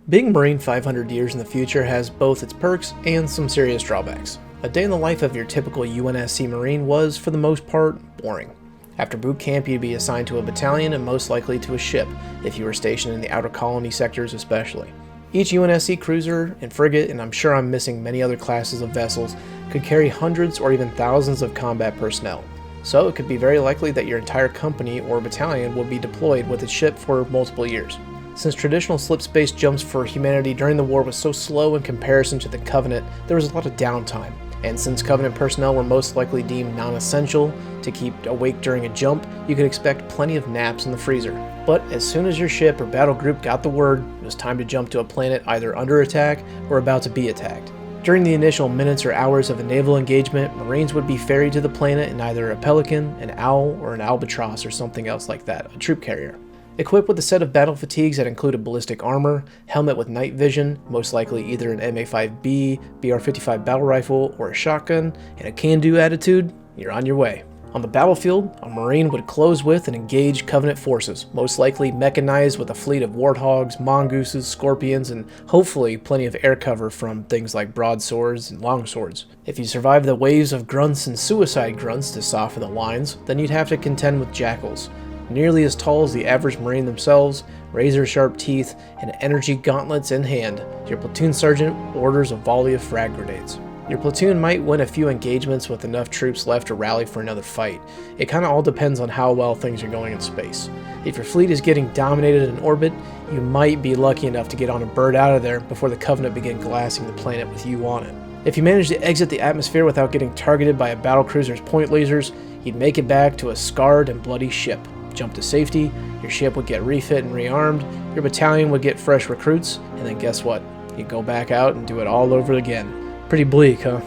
Being a Marine 500 years in the future has both its perks and some serious drawbacks. A day in the life of your typical UNSC Marine was, for the most part, boring. After boot camp, you'd be assigned to a battalion and most likely to a ship, if you were stationed in the outer colony sectors especially. Each UNSC cruiser and frigate, and I'm sure I'm missing many other classes of vessels, could carry hundreds or even thousands of combat personnel. So it could be very likely that your entire company or battalion would be deployed with its ship for multiple years. Since traditional slip-space jumps for humanity during the war was so slow in comparison to the Covenant, there was a lot of downtime. And since Covenant personnel were most likely deemed non-essential to keep awake during a jump, you could expect plenty of naps in the freezer. But as soon as your ship or battle group got the word, it was time to jump to a planet either under attack or about to be attacked. During the initial minutes or hours of a naval engagement, Marines would be ferried to the planet in either a Pelican, an Owl, or an Albatross or something else like that, a troop carrier. Equipped with a set of battle fatigues that included ballistic armor, helmet with night vision, most likely either an MA-5B, BR-55 battle rifle, or a shotgun, and a can-do attitude, you're on your way. On the battlefield, a Marine would close with and engage Covenant forces, most likely mechanized with a fleet of warthogs, mongooses, scorpions, and hopefully plenty of air cover from things like broadswords and longswords. If you survive the waves of grunts and suicide grunts to soften the lines, then you'd have to contend with jackals. Nearly as tall as the average Marine themselves, razor-sharp teeth, and energy gauntlets in hand, your platoon sergeant orders a volley of frag grenades. Your platoon might win a few engagements with enough troops left to rally for another fight. It kinda all depends on how well things are going in space. If your fleet is getting dominated in orbit, you might be lucky enough to get on a bird out of there before the Covenant begin glassing the planet with you on it. If you manage to exit the atmosphere without getting targeted by a battlecruiser's point lasers, you'd make it back to a scarred and bloody ship. Jump to safety, your ship would get refit and rearmed, your battalion would get fresh recruits, and then guess what? You go back out and do it all over again. Pretty bleak, huh?